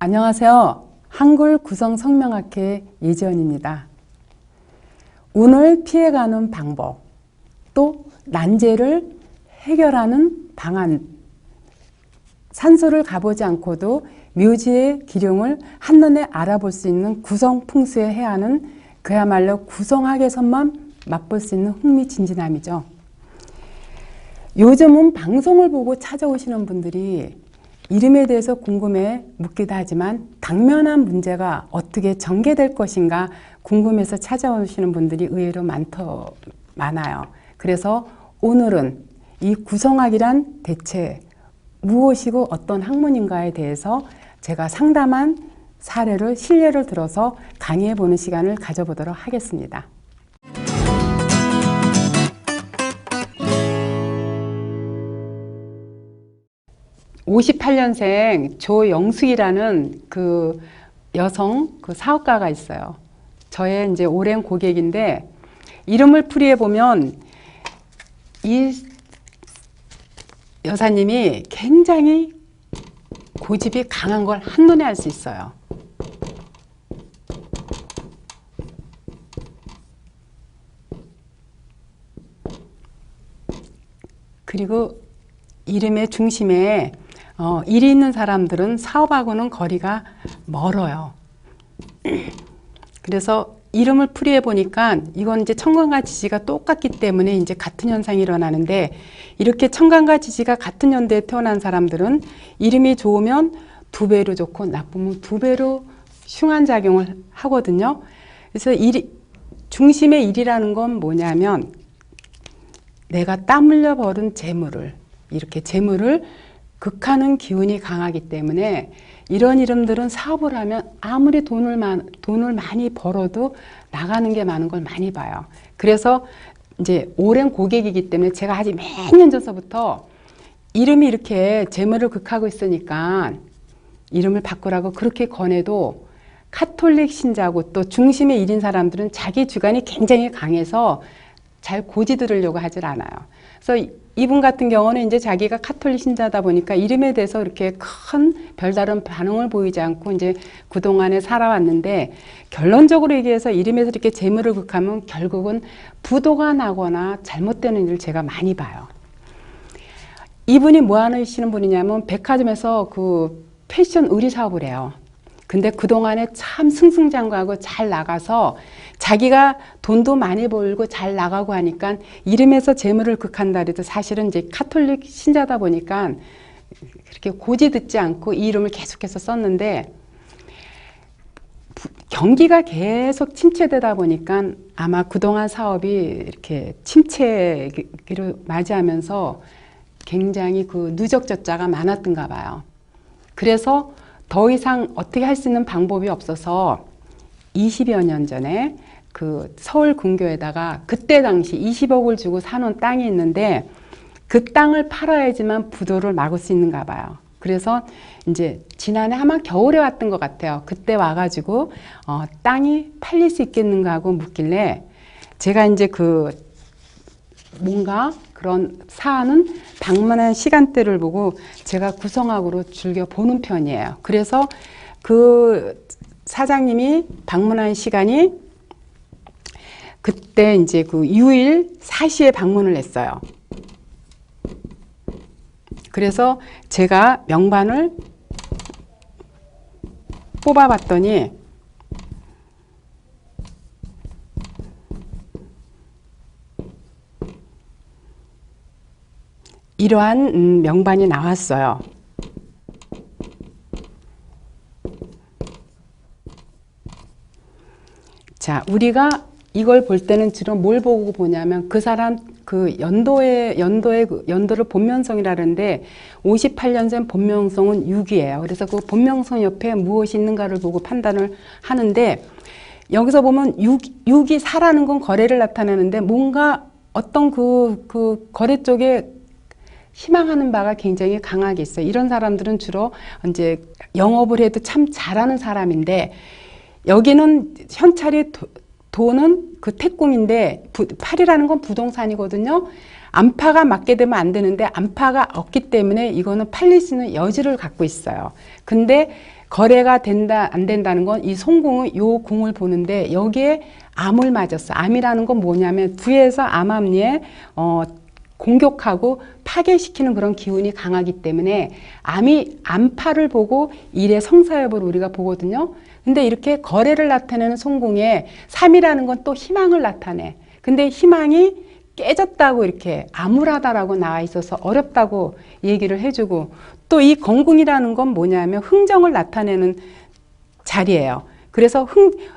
안녕하세요. 한글 구성성명학회 이지연입니다. 운을 피해가는 방법, 또 난제를 해결하는 방안, 산소를 가보지 않고도 묘지의 기륭을 한눈에 알아볼 수 있는 구성풍수의 해안은 그야말로 구성학에서만 맛볼 수 있는 흥미진진함이죠. 요즘은 방송을 보고 찾아오시는 분들이 이름에 대해서 궁금해 묻기도 하지만 당면한 문제가 어떻게 전개될 것인가 궁금해서 찾아오시는 분들이 의외로 많아요. 그래서 오늘은 이 구성학이란 대체 무엇이고 어떤 학문인가에 대해서 제가 상담한 사례를 실례를 들어서 강의해 보는 시간을 가져보도록 하겠습니다. 58년생 조영숙이라는 그 여성 사업가가 있어요. 저의 이제 오랜 고객인데 이름을 풀이해 보면 이 여사님이 굉장히 고집이 강한 걸 한눈에 알 수 있어요. 그리고 이름의 중심에 일이 있는 사람들은 사업하고는 거리가 멀어요. 그래서 이름을 풀이해 보니까 이건 이제 청간과 지지가 똑같기 때문에 이제 같은 현상이 일어나는데, 이렇게 청간과 지지가 같은 연대에 태어난 사람들은 이름이 좋으면 2배로 좋고 나쁘면 2배로 흉한 작용을 하거든요. 그래서 중심의 일이라는 건 뭐냐면 내가 땀 흘려 벌은 재물을 극하는 기운이 강하기 때문에 이런 이름들은 사업을 하면 아무리 돈을 많이 벌어도 나가는 게 많은 걸 많이 봐요. 그래서 이제 오랜 고객이기 때문에 제가 아직 몇 년 전서부터 이름이 이렇게 재물을 극하고 있으니까 이름을 바꾸라고 그렇게 권해도 카톨릭 신자고 또 중심의 일인 사람들은 자기 주관이 굉장히 강해서 잘 고지 들으려고 하질 않아요. 그래서 이분 같은 경우는 이제 자기가 카톨릭 신자다 보니까 이름에 대해서 이렇게 큰 별다른 반응을 보이지 않고 이제 그동안에 살아왔는데, 결론적으로 얘기해서 이름에서 이렇게 재물을 극하면 결국은 부도가 나거나 잘못되는 일을 제가 많이 봐요. 이분이 뭐 하시는 분이냐면 백화점에서 그 패션 의류 사업을 해요. 근데 그동안에 참 승승장구하고 잘 나가서 자기가 돈도 많이 벌고 잘 나가고 하니까 이름에서 재물을 극한다 해도 사실은 이제 카톨릭 신자다 보니까 그렇게 고지 듣지 않고 이 이름을 계속해서 썼는데, 경기가 계속 침체되다 보니까 아마 그동안 사업이 이렇게 침체기를 맞이하면서 굉장히 그 누적적자가 많았던가 봐요. 그래서 더 이상 어떻게 할 수 있는 방법이 없어서 20여 년 전에 그 서울 근교에다가 그때 당시 20억을 주고 사놓은 땅이 있는데 그 땅을 팔아야지만 부도를 막을 수 있는가 봐요. 그래서 이제 지난해 아마 겨울에 왔던 것 같아요. 그때 와가지고 땅이 팔릴 수 있겠는가 하고 묻길래 제가 이제 뭔가 그런 사안은 방문한 시간대를 보고 제가 구성학으로 즐겨 보는 편이에요. 그래서 그 사장님이 방문한 시간이 그때 이제 그 6일 4시에 방문을 했어요. 그래서 제가 명반을 뽑아봤더니 이러한 명반이 나왔어요. 자, 우리가 이걸 볼 때는 주로 뭘 보고 보냐면 그 사람 그 연도를 본명성이라는데 58년생 본명성은 6이에요. 그래서 그 본명성 옆에 무엇이 있는가를 보고 판단을 하는데, 여기서 보면 6이 사라는 건 거래를 나타내는데 뭔가 어떤 그 거래 쪽에 희망하는 바가 굉장히 강하게 있어요. 이런 사람들은 주로 이제 영업을 해도 참 잘하는 사람인데, 여기는 현찰이 돈은 그 태꿈인데 8이라는 건 부동산이거든요. 안파가 맞게 되면 안 되는데 안파가 없기 때문에 이거는 팔릴 수 있는 여지를 갖고 있어요. 근데 거래가 된다 안 된다는 건 이 송궁의 요 궁을 보는데 여기에 암을 맞았어. 암이라는 건 뭐냐면 부에서 암암리에 공격하고 파괴시키는 그런 기운이 강하기 때문에 암파를 보고 일의 성사여부를 우리가 보거든요. 근데 이렇게 거래를 나타내는 송궁에 3이라는 건 또 희망을 나타내. 근데 희망이 깨졌다고 이렇게 암울하다라고 나와 있어서 어렵다고 얘기를 해주고, 또 이 건궁이라는 건 뭐냐면 흥정을 나타내는 자리예요. 그래서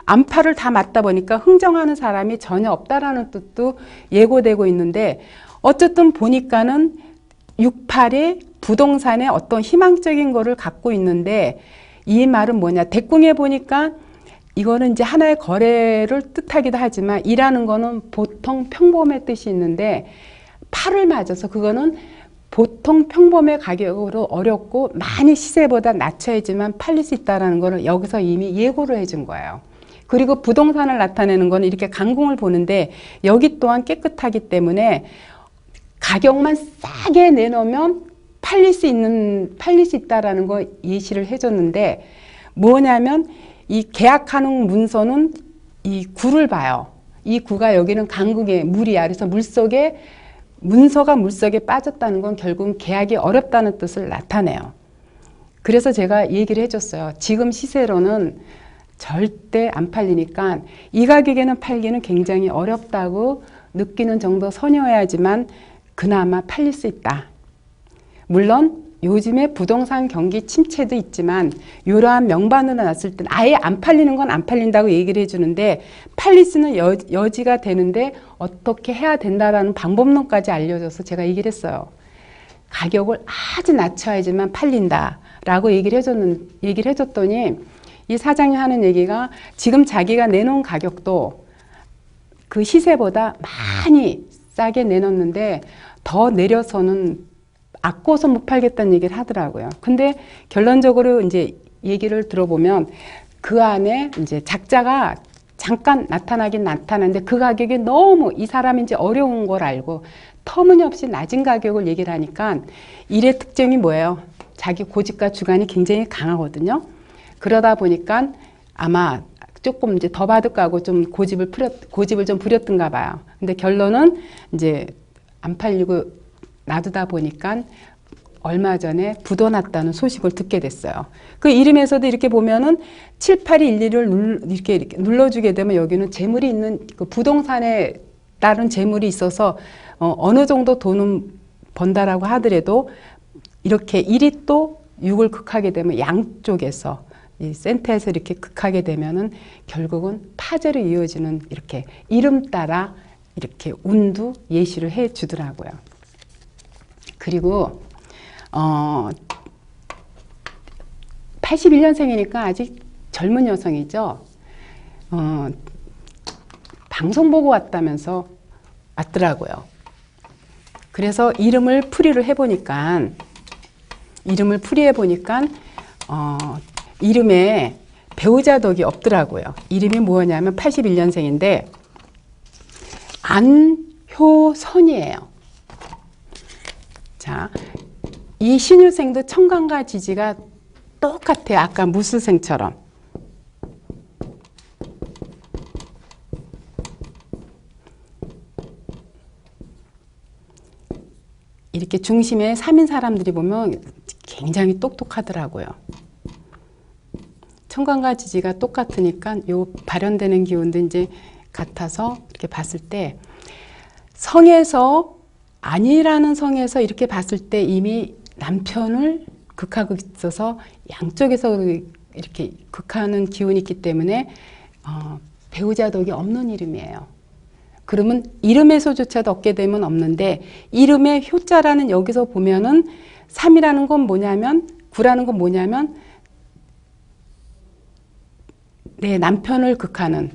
암파를 다 맞다 보니까 흥정하는 사람이 전혀 없다라는 뜻도 예고되고 있는데, 어쨌든 보니까는 68이 부동산에 어떤 희망적인 거를 갖고 있는데, 이 말은 뭐냐, 대궁에 보니까 이거는 이제 하나의 거래를 뜻하기도 하지만 이라는 거는 보통 평범의 뜻이 있는데, 팔을 맞아서 그거는 보통 평범의 가격으로 어렵고 많이 시세보다 낮춰야지만 팔릴 수 있다는 거를 여기서 이미 예고를 해준 거예요. 그리고 부동산을 나타내는 거는 이렇게 강궁을 보는데 여기 또한 깨끗하기 때문에 가격만 싸게 내놓으면 팔릴 수 있다라는 거 예시를 해줬는데, 뭐냐면 이 계약하는 문서는 이 구를 봐요. 이 구가 여기는 강궁의 물이야. 그래서 문서가 물속에 빠졌다는 건 결국은 계약이 어렵다는 뜻을 나타내요. 그래서 제가 얘기를 해줬어요. 지금 시세로는 절대 안 팔리니까 이 가격에는 팔기는 굉장히 어렵다고 느끼는 정도 선이어야지만 그나마 팔릴 수 있다. 물론 요즘에 부동산 경기 침체도 있지만 이러한 명반으로 났을 때는 아예 안 팔리는 건 안 팔린다고 얘기를 해주는데, 팔릴 수는 여지가 되는데 어떻게 해야 된다라는 방법론까지 알려줘서 제가 얘기를 했어요. 가격을 아주 낮춰야지만 팔린다라고 얘기를 해줬더니 이 사장이 하는 얘기가, 지금 자기가 내놓은 가격도 그 시세보다 많이 싸게 내놓는데 더 내려서는 아까워서 못 팔겠다는 얘기를 하더라고요. 근데 결론적으로 이제 얘기를 들어보면 그 안에 이제 작자가 잠깐 나타나긴 나타나는데 그 가격이 너무 이 사람이 이제 어려운 걸 알고 터무니없이 낮은 가격을 얘기를 하니까, 일의 특징이 뭐예요? 자기 고집과 주관이 굉장히 강하거든요. 그러다 보니까 아마 조금 이제 더 받을까고 좀 고집을 좀 부렸던가 봐요. 근데 결론은 이제 안 팔리고 놔두다 보니까 얼마 전에 부도났다는 소식을 듣게 됐어요. 그 이름에서도 이렇게 보면은 7811을 이렇게 눌러주게 되면 여기는 재물이 있는, 그 부동산에 따른 재물이 있어서 어느 정도 돈은 번다라고 하더라도 이렇게 1이 또 6을 극하게 되면 양쪽에서 이 센터에서 이렇게 극하게 되면은 결국은 파재로 이어지는, 이렇게 이름 따라 이렇게 운도 예시를 해 주더라고요. 그리고 81년생이니까 아직 젊은 여성이죠. 방송 보고 왔다면서 왔더라고요. 그래서 이름을 풀이를 해보니까 이름에 배우자 덕이 없더라고요. 이름이 뭐냐면 81년생인데 안효선이에요. 자, 이 신유생도 청간과 지지가 똑같아요. 아까 무술생처럼. 이렇게 중심에 3인 사람들이 보면 굉장히 똑똑하더라고요. 청간과 지지가 똑같으니까 요 발현되는 기운도 이제 같아서 이렇게 봤을 때, 성에서 아니라는 성에서 이렇게 봤을 때 이미 남편을 극하고 있어서 양쪽에서 이렇게 극하는 기운이 있기 때문에 배우자 덕이 없는 이름이에요. 그러면 이름에서조차도 얻게 되면 없는데, 이름의 효자라는 여기서 보면은 3이라는 건 뭐냐면, 9라는 건 뭐냐면 남편을 극하는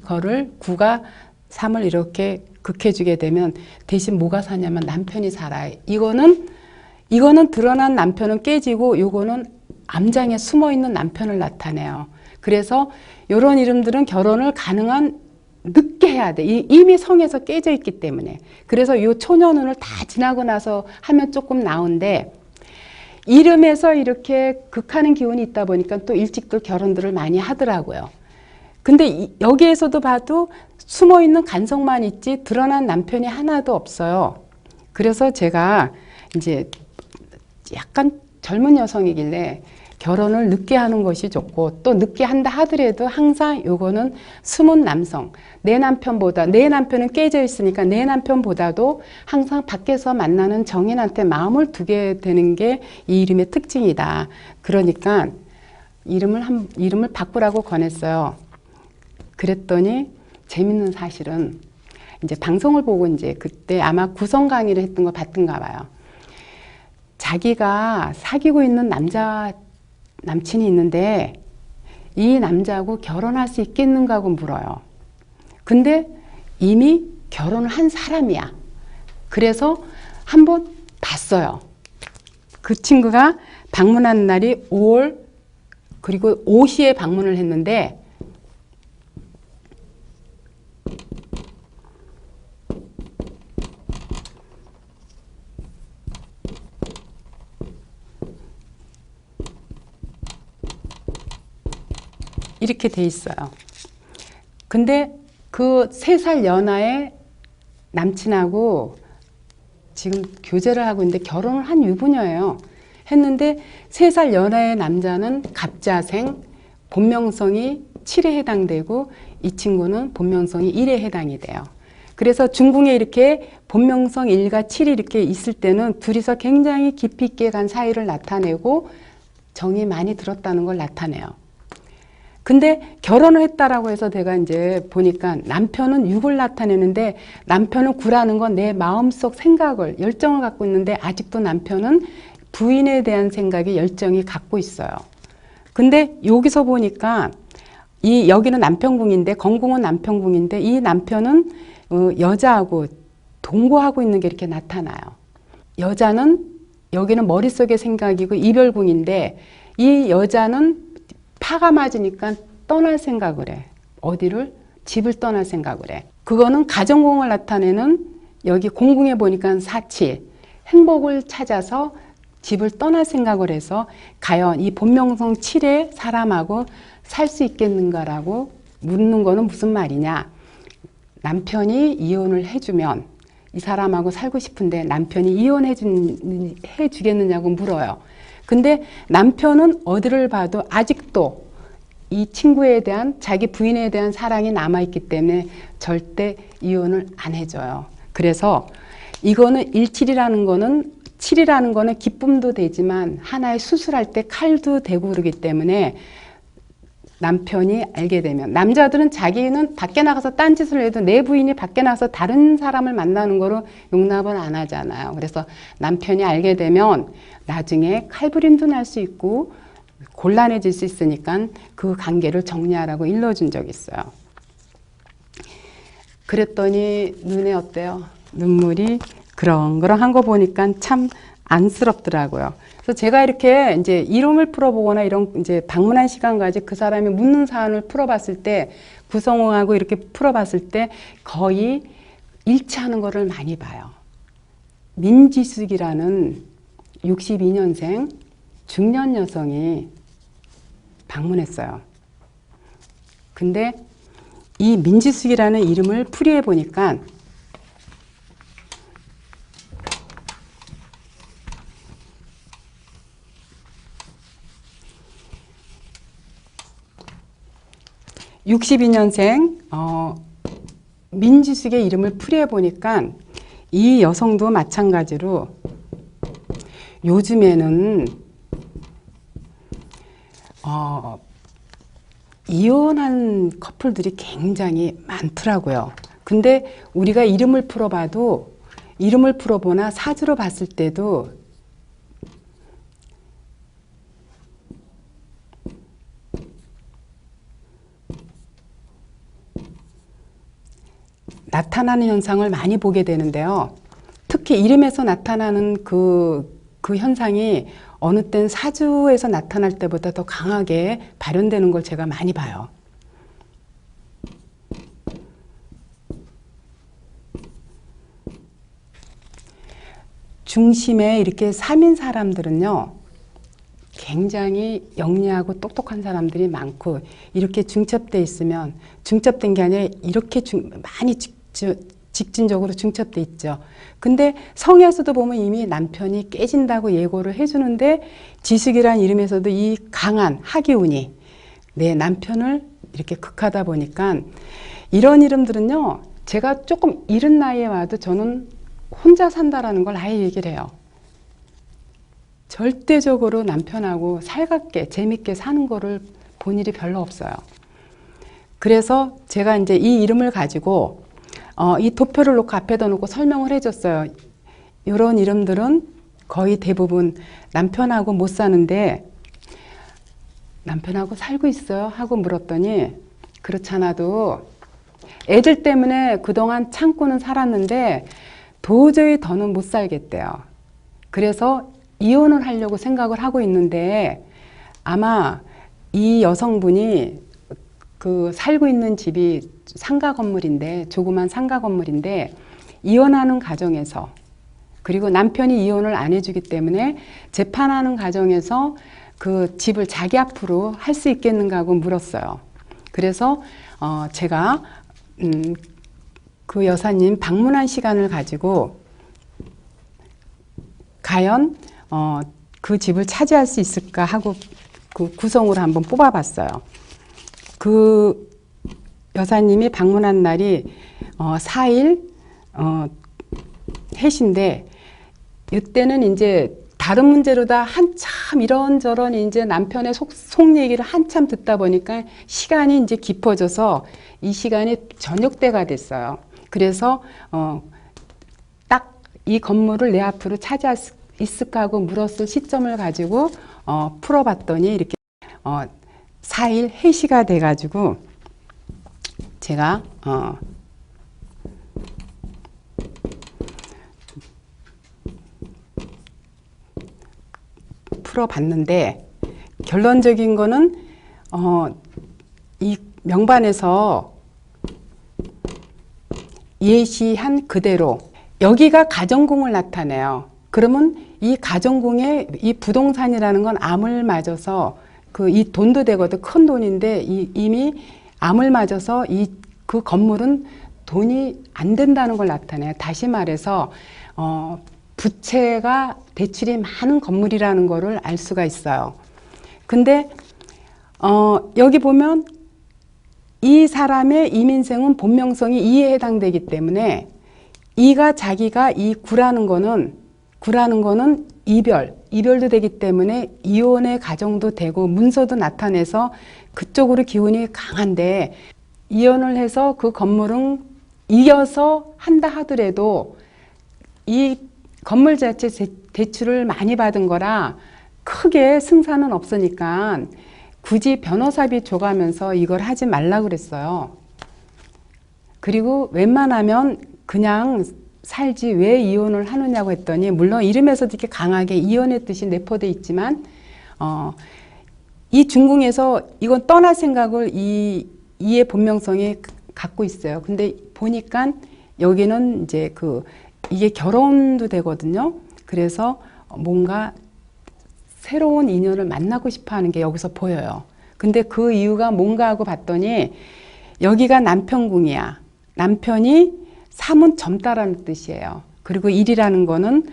거를 9가 3을 이렇게 극해주게 되면 대신 뭐가 사냐면 남편이 살아요. 이거는 드러난 남편은 깨지고 요거는 암장에 숨어있는 남편을 나타내요. 그래서 이런 이름들은 결혼을 가능한 늦게 해야 돼. 이미 성에서 깨져 있기 때문에. 그래서 요 초년운을 다 지나고 나서 하면 조금 나은데, 이름에서 이렇게 극하는 기운이 있다 보니까 또 일찍들 결혼들을 많이 하더라고요. 근데 여기에서도 봐도 숨어있는 간성만 있지 드러난 남편이 하나도 없어요. 그래서 제가 이제 약간 젊은 여성이길래 결혼을 늦게 하는 것이 좋고, 또 늦게 한다 하더라도 항상 요거는 숨은 남성, 내 남편보다, 내 남편은 깨져 있으니까 내 남편보다도 항상 밖에서 만나는 정인한테 마음을 두게 되는 게 이 이름의 특징이다. 그러니까 이름을 바꾸라고 권했어요. 그랬더니 재밌는 사실은 이제 방송을 보고 이제 그때 아마 구성 강의를 했던 거 봤던가 봐요. 자기가 사귀고 있는 남친이 있는데 이 남자하고 결혼할 수 있겠는가 하고 물어요. 근데 이미 결혼을 한 사람이야. 그래서 한번 봤어요. 그 친구가 방문한 날이 5월 그리고 5시에 방문을 했는데 이렇게 돼 있어요. 근데 그 3살 연하의 남친하고 지금 교제를 하고 있는데 결혼을 한 유부녀예요. 했는데 3살 연하의 남자는 갑자생, 본명성이 7에 해당되고 이 친구는 본명성이 1에 해당이 돼요. 그래서 중궁에 이렇게 본명성 1과 7이 이렇게 있을 때는 둘이서 굉장히 깊이 있게 간 사이를 나타내고 정이 많이 들었다는 걸 나타내요. 근데 결혼을 했다라고 해서 내가 이제 보니까 남편은 6을 나타내는데 남편은 9라는 건 내 마음속 생각을, 열정을 갖고 있는데 아직도 남편은 부인에 대한 생각이 열정이 갖고 있어요. 근데 여기서 보니까 여기는 남편궁인데 건궁은 남편궁인데 이 남편은 여자하고 동거하고 있는 게 이렇게 나타나요. 여자는 여기는 머릿속의 생각이고 이별궁인데 이 여자는 파가 맞으니까 떠날 생각을 해. 어디를? 집을 떠날 생각을 해. 그거는 가정공을 나타내는 여기 공궁에 보니까 사치, 행복을 찾아서 집을 떠날 생각을 해서 과연 이 본명성 7의 사람하고 살 수 있겠는가라고 묻는 거는 무슨 말이냐. 남편이 이혼을 해주면 이 사람하고 살고 싶은데 남편이 이혼해 주겠느냐고 물어요. 근데 남편은 어디를 봐도 아직도 이 친구에 대한 자기 부인에 대한 사랑이 남아있기 때문에 절대 이혼을 안 해줘요. 그래서 이거는 7이라는 거는 기쁨도 되지만 하나의 수술할 때 칼도 되고 그러기 때문에 남편이 알게 되면, 남자들은 자기는 밖에 나가서 딴짓을 해도 내 부인이 밖에 나가서 다른 사람을 만나는 거로 용납을 안 하잖아요. 그래서 남편이 알게 되면 나중에 칼부림도 날 수 있고 곤란해질 수 있으니까 그 관계를 정리하라고 일러준 적이 있어요. 그랬더니 눈에 어때요? 눈물이 그렁그렁한 거 보니까 참 안쓰럽더라고요. 그래서 제가 이렇게 이제 이름을 풀어보거나 이런 이제 방문한 시간 가지고 그 사람이 묻는 사안을 풀어봤을 때, 구성하고 이렇게 풀어봤을 때 거의 일치하는 거를 많이 봐요. 민지숙이라는 62년생 중년 여성이 방문했어요. 근데 이 민지숙이라는 이름을 풀이해 보니까 (62년생) 민지숙의 이름을 풀이해 보니까 이 여성도 마찬가지로 요즘에는 이혼한 커플들이 굉장히 많더라고요. 근데 우리가 이름을 풀어보나 사주로 봤을 때도 나타나는 현상을 많이 보게 되는데요. 특히 이름에서 나타나는 그 현상이 어느 땐 사주에서 나타날 때보다 더 강하게 발현되는 걸 제가 많이 봐요. 중심에 이렇게 3인 사람들은요, 굉장히 영리하고 똑똑한 사람들이 많고 이렇게 중첩돼 있으면 중첩된 게 아니라 이렇게 많이 직진적으로 중첩돼 있죠. 근데 성에서도 보면 이미 남편이 깨진다고 예고를 해주는데 지식이란 이름에서도 이 강한 하기운이 내 남편을 이렇게 극하다 보니까 이런 이름들은요, 제가 조금 이른 나이에 와도 저는 혼자 산다라는 걸 아예 얘기를 해요. 절대적으로 남편하고 살갑게 재밌게 사는 거를 본 일이 별로 없어요. 그래서 제가 이제 이 이름을 가지고 이 도표를 놓고 앞에다 놓고 설명을 해줬어요. 이런 이름들은 거의 대부분 남편하고 못 사는데 남편하고 살고 있어요? 하고 물었더니 그렇잖아도 애들 때문에 그동안 참고는 살았는데 도저히 더는 못 살겠대요. 그래서 이혼을 하려고 생각을 하고 있는데 아마 이 여성분이 그 살고 있는 집이 상가 건물인데 조그만 상가 건물인데 이혼하는 과정에서 그리고 남편이 이혼을 안 해주기 때문에 재판하는 과정에서 그 집을 자기 앞으로 할 수 있겠는가 하고 물었어요. 그래서 제가 그 여사님 방문한 시간을 가지고 과연 그 집을 차지할 수 있을까 하고 그 구성으로 한번 뽑아봤어요. 그 여사님이 방문한 날이 4일 해신데 이때는 이제 다른 문제로다 한참 이런저런 이제 남편의 속 얘기를 한참 듣다 보니까 시간이 이제 깊어져서 이 시간이 저녁 때가 됐어요. 그래서 딱 이 건물을 내 앞으로 차지할 수 있을까 하고 물었을 시점을 가지고 풀어봤더니 이렇게 4일 해시가 돼가지고 제가 풀어봤는데 결론적인 거는 이 명반에서 예시한 그대로 여기가 가정궁을 나타내요. 그러면 이 가정궁에 이 부동산이라는 건 암을 맞아서 이 돈도 되거든. 큰 돈인데 이미 암을 맞아서 그 건물은 돈이 안 된다는 걸 나타내요. 다시 말해서 부채가 대출이 많은 건물이라는 거를 알 수가 있어요. 근데 여기 보면 이 사람의 이민생은 본명성이 이에 해당되기 때문에 이가 자기가 이 구라는 거는 이별도 되기 때문에 이혼의 가정도 되고 문서도 나타내서 그쪽으로 기운이 강한데 이혼을 해서 그 건물은 이어서 한다 하더라도 이 건물 자체 대출을 많이 받은 거라 크게 승산은 없으니까 굳이 변호사비 줘가면서 이걸 하지 말라 그랬어요. 그리고 웬만하면 그냥 살지 왜 이혼을 하느냐고 했더니 물론 이름에서도 이렇게 강하게 이혼의 뜻이 내포되어 있지만 이 중궁에서 이건 떠날 생각을 이의 본명성이 갖고 있어요. 근데 보니까 여기는 이제 이게 결혼도 되거든요. 그래서 뭔가 새로운 인연을 만나고 싶어 하는 게 여기서 보여요. 근데 그 이유가 뭔가 하고 봤더니 여기가 남편궁이야. 남편이 삼은 젊다라는 뜻이에요. 그리고 일이라는 거는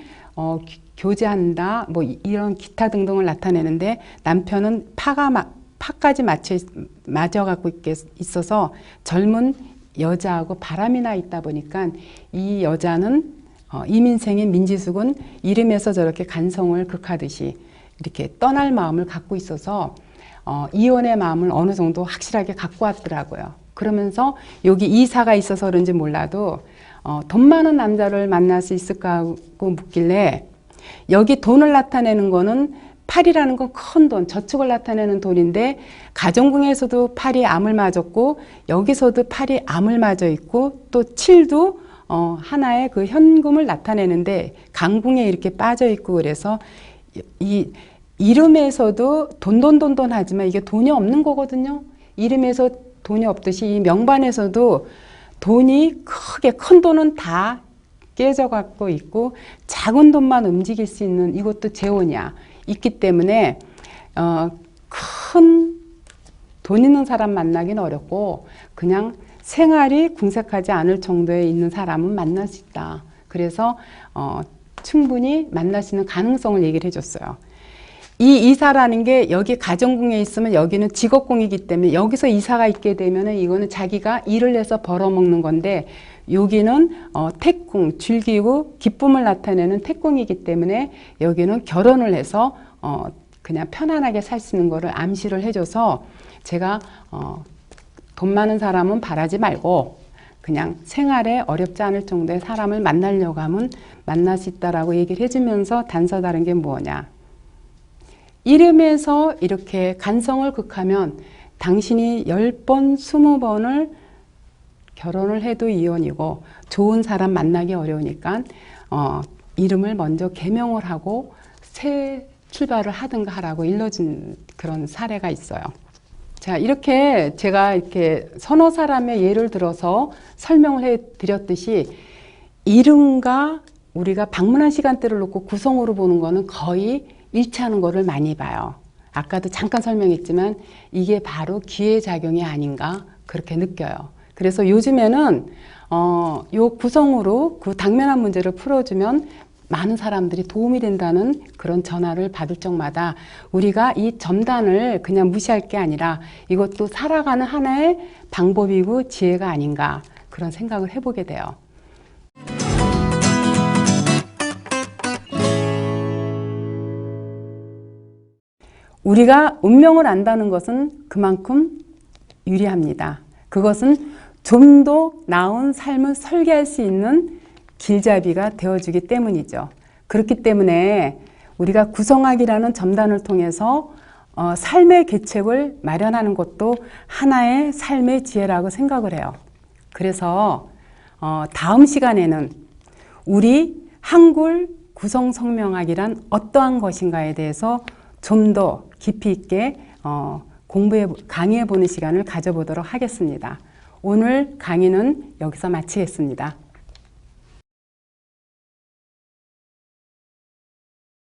교제한다, 뭐 이런 기타 등등을 나타내는데 남편은 파까지 맞아 갖고 있어서 젊은 여자하고 바람이 나 있다 보니까 이 여자는 이민생인 민지숙은 이름에서 저렇게 간성을 극하듯이 이렇게 떠날 마음을 갖고 있어서 이혼의 마음을 어느 정도 확실하게 갖고 왔더라고요. 그러면서 여기 이사가 있어서 그런지 몰라도 돈 많은 남자를 만날 수 있을까 하고 묻길래 여기 돈을 나타내는 거는 8이라는 건 큰 돈, 저축을 나타내는 돈인데 가정궁에서도 8이 암을 맞았고 여기서도 8이 암을 맞아 있고 또 7도 하나의 그 현금을 나타내는데 강궁에 이렇게 빠져 있고 그래서 이 이름에서도 돈돈 하지만 이게 돈이 없는 거거든요. 이름에서 돈이 없듯이 이 명반에서도 돈이 크게 큰 돈은 다 깨져 갖고 있고 작은 돈만 움직일 수 있는 이것도 재혼이야. 있기 때문에 큰 돈 있는 사람 만나기는 어렵고 그냥 생활이 궁색하지 않을 정도에 있는 사람은 만날 수 있다. 그래서 충분히 만날 수 있는 가능성을 얘기를 해줬어요. 이 이사라는 게 여기 가정궁에 있으면 여기는 직업궁이기 때문에 여기서 이사가 있게 되면 이거는 자기가 일을 해서 벌어먹는 건데 여기는 택궁, 즐기고 기쁨을 나타내는 택궁이기 때문에 여기는 결혼을 해서 그냥 편안하게 살 수 있는 거를 암시를 해줘서 제가 돈 많은 사람은 바라지 말고 그냥 생활에 어렵지 않을 정도의 사람을 만나려고 하면 만날 수 있다라고 얘기를 해주면서 단서 다른 게 뭐냐. 이름에서 이렇게 간성을 극하면 당신이 10번, 20번을 결혼을 해도 이혼이고 좋은 사람 만나기 어려우니까 이름을 먼저 개명을 하고 새 출발을 하든가 하라고 일러준 그런 사례가 있어요. 자, 이렇게 제가 이렇게 서너 사람의 예를 들어서 설명을 해 드렸듯이 이름과 우리가 방문한 시간대를 놓고 구성으로 보는 거는 거의 일치하는 거를 많이 봐요. 아까도 잠깐 설명했지만 이게 바로 기회작용이 아닌가 그렇게 느껴요. 그래서 요즘에는 요 구성으로 그 당면한 문제를 풀어주면 많은 사람들이 도움이 된다는 그런 전화를 받을 적마다 우리가 이 점단을 그냥 무시할 게 아니라 이것도 살아가는 하나의 방법이고 지혜가 아닌가 그런 생각을 해보게 돼요. 우리가 운명을 안다는 것은 그만큼 유리합니다. 그것은 좀 더 나은 삶을 설계할 수 있는 길잡이가 되어주기 때문이죠. 그렇기 때문에 우리가 구성학이라는 점단을 통해서 삶의 계책을 마련하는 것도 하나의 삶의 지혜라고 생각을 해요. 그래서 다음 시간에는 우리 한글 구성성명학이란 어떠한 것인가에 대해서 좀 더 깊이 있게 강의해 보는 시간을 가져보도록 하겠습니다. 오늘 강의는 여기서 마치겠습니다.